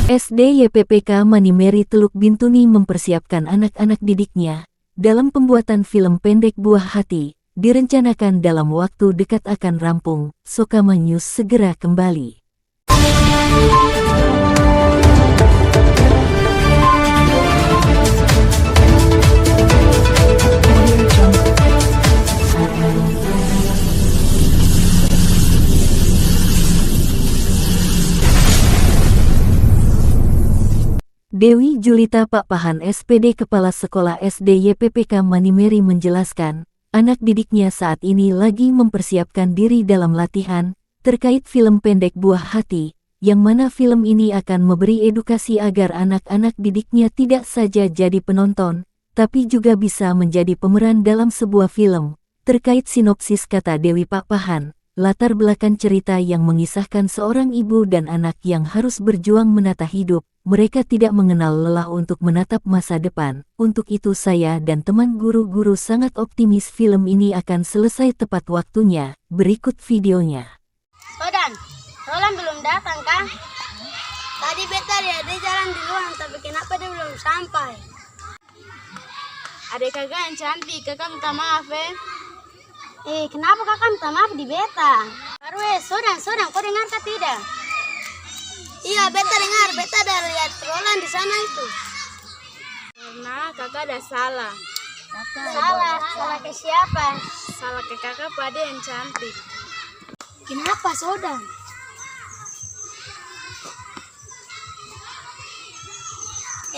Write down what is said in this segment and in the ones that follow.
SD YPPK Manimeri Teluk Bintuni mempersiapkan anak-anak didiknya dalam pembuatan film pendek Buah Hati, direncanakan dalam waktu dekat akan rampung. Sokama News segera kembali. Dewi Julita Pakpahan SPD Kepala Sekolah SD YPPK Manimeri menjelaskan, anak didiknya saat ini lagi mempersiapkan diri dalam latihan terkait film pendek Buah Hati, yang mana film ini akan memberi edukasi agar anak-anak didiknya tidak saja jadi penonton, tapi juga bisa menjadi pemeran dalam sebuah film. Terkait sinopsis, kata Dewi Pakpahan, latar belakang cerita yang mengisahkan seorang ibu dan anak yang harus berjuang menata hidup. Mereka tidak mengenal lelah untuk menatap masa depan. Untuk itu saya dan teman guru-guru sangat optimis film ini akan selesai tepat waktunya. Berikut videonya. Sodan, Roland belum datang kan? Tadi beta dia jalan di luar, tapi kenapa dia belum sampai? Adik kakak yang cantik, kakak minta maaf kenapa kakak minta maaf di beta? Baru Sodan, kau dengar kah tidak? Iya, beta dengar, beta ada lihat Roland di sana itu. Karena kakak ada salah. Salah ke siapa? Salah ke kakak pada yang cantik. Kenapa, Sodan?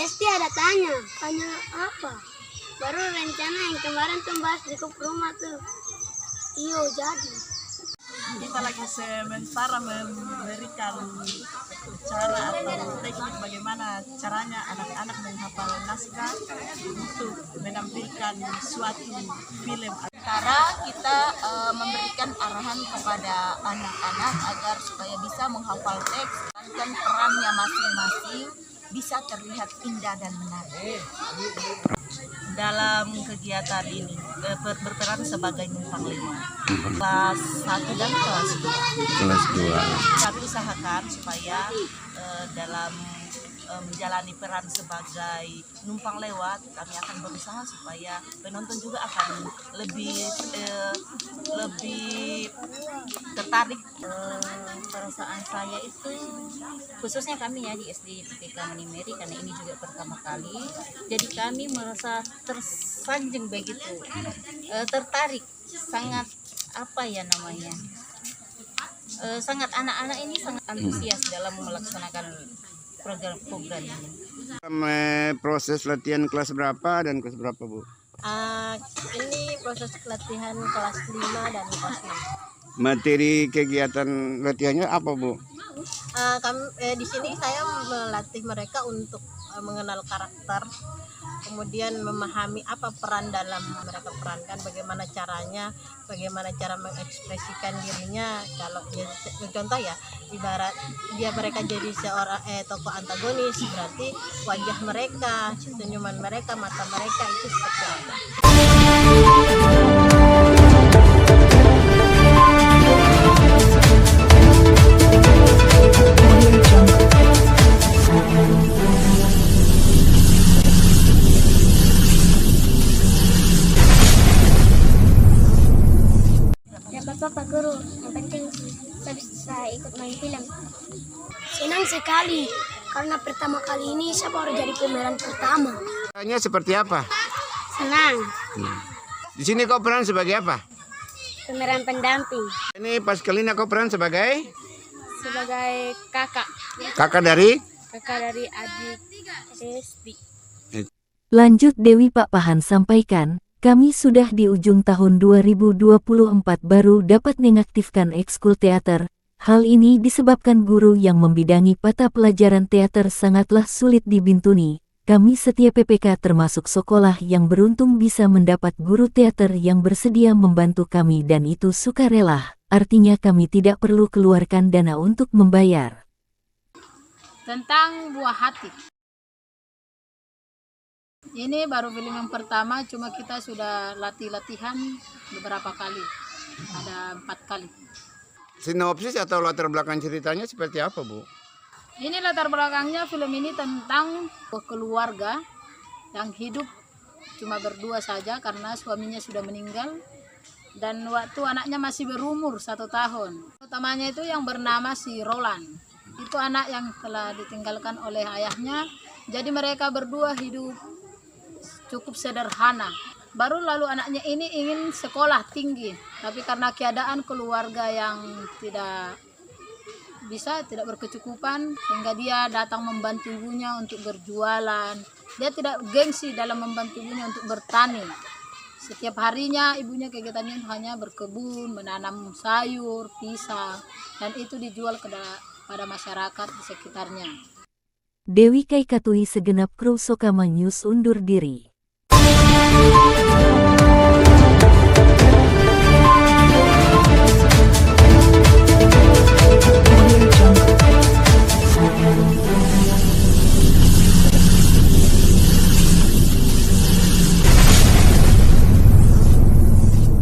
Esti ada tanya apa? Baru rencana yang kemarin tuh bahas di grup rumah tuh. Iyo, jadi. Kita lagi sementara memberikan cara atau teknik bagaimana caranya anak-anak menghafal naskah untuk menampilkan suatu film. Cara kita memberikan arahan kepada anak-anak agar supaya bisa menghafal teks dan perannya masing-masing bisa terlihat indah dan menarik. Dalam kegiatan ini berperan sebagai numpang lewat kelas 1 dan kelas 2. Kami usahakan supaya dalam menjalani peran sebagai numpang lewat, kami akan berusaha supaya penonton juga akan lebih tertarik. Perasaan saya itu khususnya kami ya di SD YPPK Manimeri, karena ini juga pertama kali, jadi kami merasa tersanjung begitu, tertarik, sangat sangat anak-anak ini sangat antusias dalam melaksanakan program ini. Proses latihan kelas berapa dan kelas berapa, Bu? Ini proses latihan kelas 5 dan kelas 6. Materi kegiatan latihannya apa, Bu? Di sini saya melatih mereka untuk mengenal karakter, kemudian memahami apa peran dalam mereka perankan, bagaimana cara mengekspresikan dirinya. Kalau contoh ya, ibarat mereka jadi seorang tokoh antagonis, berarti wajah mereka, senyuman mereka, mata mereka itu seperti apa. Pak Guru, yang penting saya bisa ikut main film. Senang sekali, karena pertama kali ini saya baru jadi pemeran pertama. Perannya seperti apa? Senang. Di sini kau peran sebagai apa? Pemeran pendamping. Ini pas kali ini kau peran sebagai kakak. Kakak dari adik Esti. Lanjut, Dewi Pakpahan sampaikan, kami sudah di ujung tahun 2024 baru dapat mengaktifkan ekskul teater. Hal ini disebabkan guru yang membidangi mata pelajaran teater sangatlah sulit di Bintuni. Kami setiap PPK termasuk sekolah yang beruntung bisa mendapat guru teater yang bersedia membantu kami, dan itu sukarela. Artinya kami tidak perlu keluarkan dana untuk membayar. Tentang Buah Hati. Ini baru film yang pertama, cuma kita sudah latihan beberapa kali, ada 4 kali. Sinopsis atau latar belakang ceritanya seperti apa, Bu? Ini latar belakangnya film ini tentang keluarga yang hidup cuma berdua saja karena suaminya sudah meninggal dan waktu anaknya masih berumur 1 tahun. Utamanya itu yang bernama si Roland. Itu anak yang telah ditinggalkan oleh ayahnya. Jadi mereka berdua hidup cukup sederhana. Baru lalu anaknya ini ingin sekolah tinggi, tapi karena keadaan keluarga yang tidak berkecukupan, sehingga dia datang membantu ibunya untuk berjualan. Dia tidak gengsi dalam membantu ibunya untuk bertani. Setiap harinya ibunya kegiatannya hanya berkebun, menanam sayur, pisang, dan itu dijual pada masyarakat di sekitarnya. Dewi Kaikatui segenap kru Sokama News undur diri.